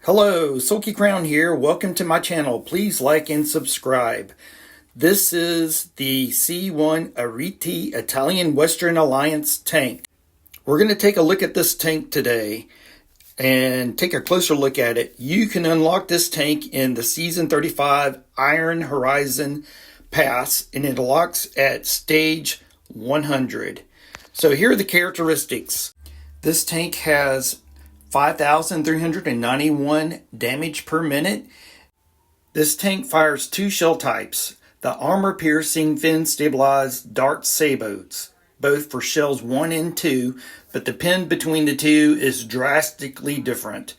Hello, Silky Crown here. Welcome to my channel. Please like and subscribe. This is the C1 Ariete Italian Western Alliance tank. We're going to take a look at this tank today and take a closer look at it. You can unlock this tank in the S35 Iron Horizon Pass, and it unlocks at stage 100. So here are the characteristics. This tank has 5,391 damage per minute. This tank fires two shell types, the armor-piercing fin-stabilized dart sabots, both for shells 1 and 2, but the pin between the two is drastically different.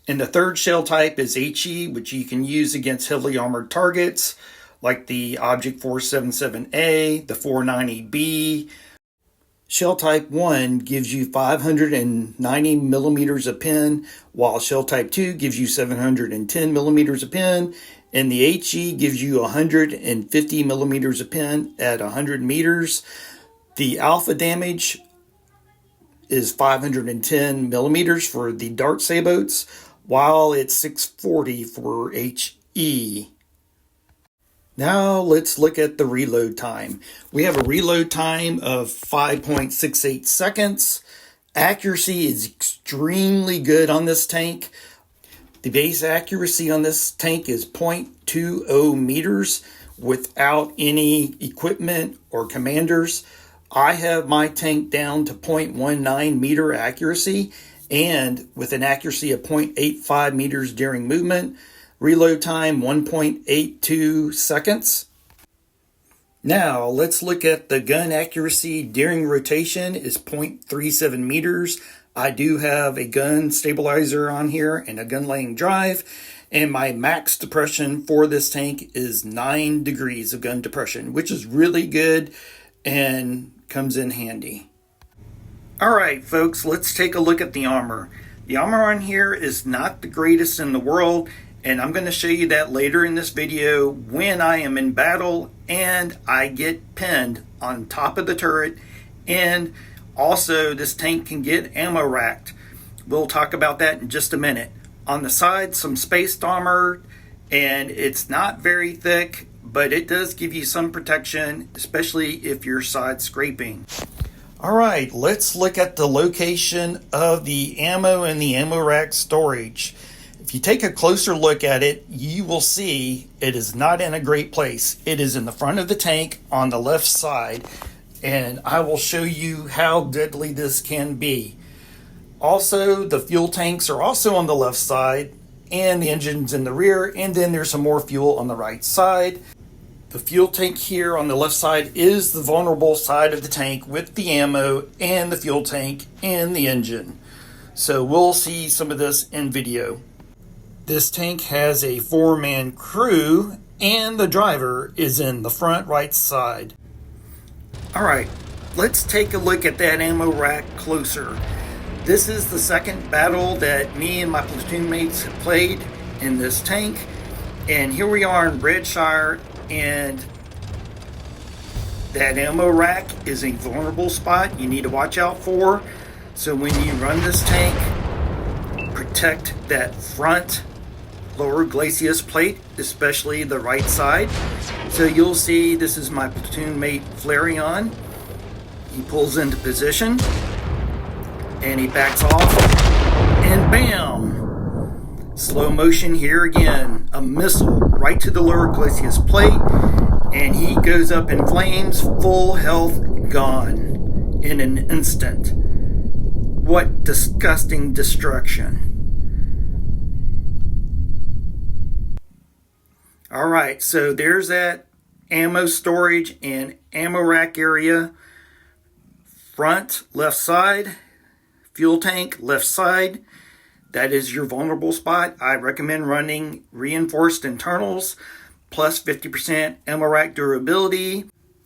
And the third shell type is HE, which you can use against heavily armored targets, like the Object 477A, the 490B. Shell type 1 gives you 590 millimeters of pin, while shell type 2 gives you 710 millimeters of pin, and the HE gives you 150 millimeters of pin at 100 meters. The alpha damage is 510 millimeters for the dart sabots, while it's 640 for HE. Now let's look at the reload time. We have a reload time of 5.68 seconds. Accuracy is extremely good on this tank. The base accuracy on this tank is 0.20 meters without any equipment or commanders. I have my tank down to 0.19 meter accuracy and with an accuracy of 0.85 meters during movement. Reload time 1.82 seconds. Now let's look at the gun accuracy during rotation is 0.37 meters. I do have a gun stabilizer on here and a gun laying drive, and my max depression for this tank is 9 degrees of gun depression, which is really good and comes in handy. Alright folks, let's take a look at the armor. The armor on here is not the greatest in the world, and I'm going to show you that later in this video when I am in battle and I get pinned on top of the turret. And also this tank can get ammo racked. We'll talk about that in just a minute. On the side, some spaced armor, and it's not very thick, but it does give you some protection, especially if you're side scraping. Alright, let's look at the location of the ammo and the ammo rack storage. If you take a closer look at it, you will see it is not in a great place. It is in the front of the tank on the left side, and I will show you how deadly this can be. Also, the fuel tanks are also on the left side, and the engine's in the rear, and then there's some more fuel on the right side. The fuel tank here on the left side is the vulnerable side of the tank with the ammo and the fuel tank and the engine. So we'll see some of this in video. This tank has a 4-man crew, and the driver is in the front right side. Alright, let's take a look at that ammo rack closer. This is the second battle that me and my platoon mates have played in this tank. And here we are in Redshire, and that ammo rack is a vulnerable spot you need to watch out for. So when you run this tank, protect that front lower glacis plate, especially the right side. So you'll see this is my platoon mate Flareon. He pulls into position and he backs off, and bam! Slow motion here again. A missile right to the lower glacis plate, and he goes up in flames, full health gone in an instant. What disgusting destruction. Alright, so there's that ammo storage and ammo rack area. Front, left side. Fuel tank, left side. That is your vulnerable spot. I recommend running reinforced internals, plus 50% ammo rack durability,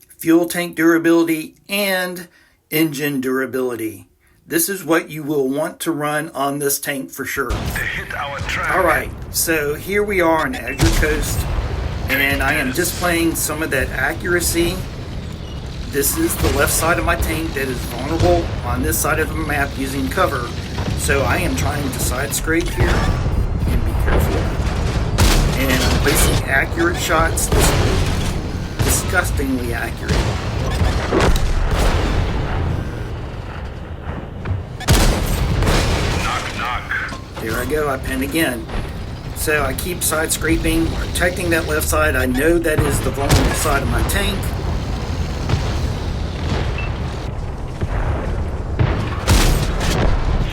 fuel tank durability, and engine durability. This is what you will want to run on this tank for sure. Alright, so here we are on Azure Coast, and I am displaying some of that accuracy. This is the left side of my tank that is vulnerable on this side of the map using cover. So I am trying to side scrape here and be placing accurate shots, disgustingly accurate. Knock, knock. There I go, I pin again. So I keep side scraping, protecting that left side. I know that is the vulnerable side of my tank.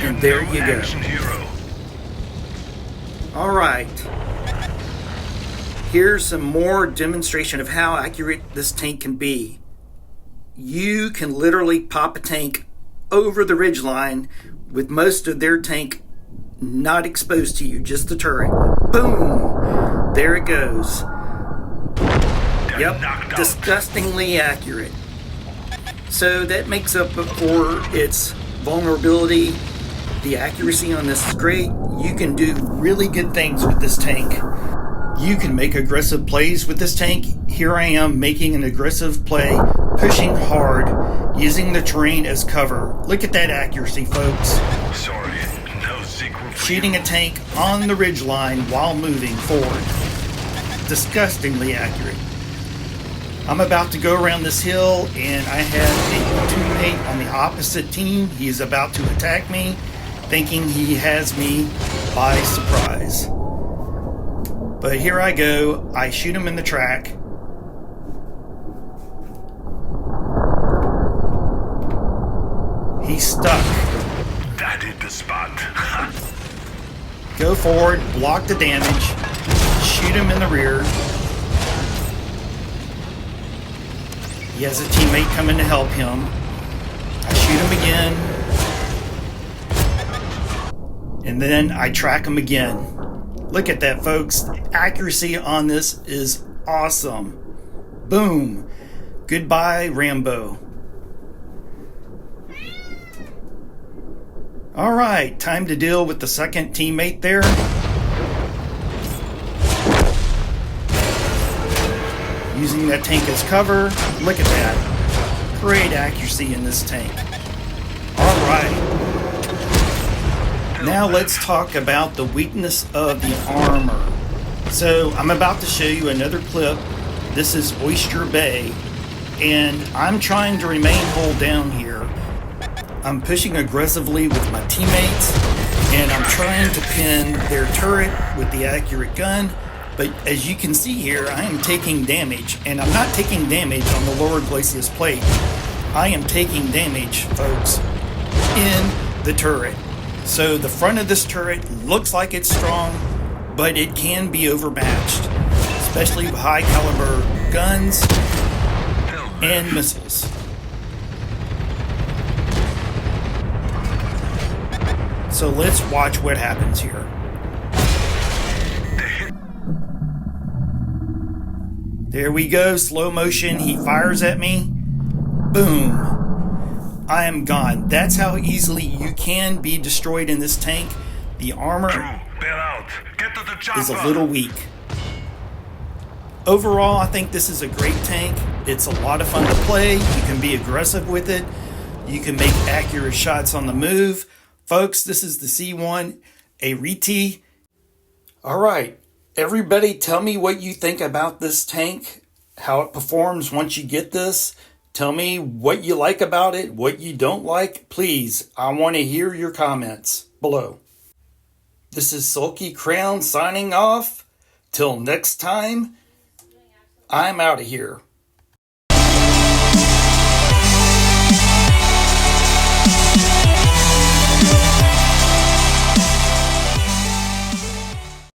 And there you go. Alright. Here's some more demonstration of how accurate this tank can be. You can literally pop a tank over the ridgeline with most of their tank not exposed to you, just the turret. Boom! There it goes. Yep, disgustingly accurate. So that makes up for its vulnerability. The accuracy on this is great. You can do really good things with this tank. You can make aggressive plays with this tank. Here I am making an aggressive play, pushing hard, using the terrain as cover. Look at that accuracy, folks. Sorry, no secret. Shooting a tank on the ridgeline while moving forward. Disgustingly accurate. I'm about to go around this hill and I have a teammate on the opposite team. He's about to attack me, thinking he has me by surprise. But here I go. I shoot him in the track. He's stuck. That hit the spot. Go forward, block the damage, shoot him in the rear. He has a teammate coming to help him. I shoot him again. And then I track him again. Look at that, folks. The accuracy on this is awesome. Boom. Goodbye, Rambo. All right, time to deal with the second teammate there. Using that tank as cover. Look at that. Great accuracy in this tank. All right. Now let's talk about the weakness of the armor. So I'm about to show you another clip. This is Oyster Bay, and I'm trying to remain hull down here. I'm pushing aggressively with my teammates, and I'm trying to pin their turret with the accurate gun. But as you can see here, I am taking damage, and I'm not taking damage on the lower glacis plate. I am taking damage, folks, in the turret. So the front of this turret looks like it's strong, but it can be overmatched, especially with high caliber guns and missiles. So let's watch what happens here. There we go, slow motion, he fires at me. Boom. I am gone. That's how easily you can be destroyed in this tank. The armor is a little weak. Overall, I think this is a great tank. It's a lot of fun to play. You can be aggressive with it. You can make accurate shots on the move. Folks, this is the C1 Ariete. All right, everybody tell me what you think about this tank, how it performs once you get this. Tell me what you like about it, what you don't like. Please, I want to hear your comments below. This is Sulky Crown signing off. Till next time, I'm out of here.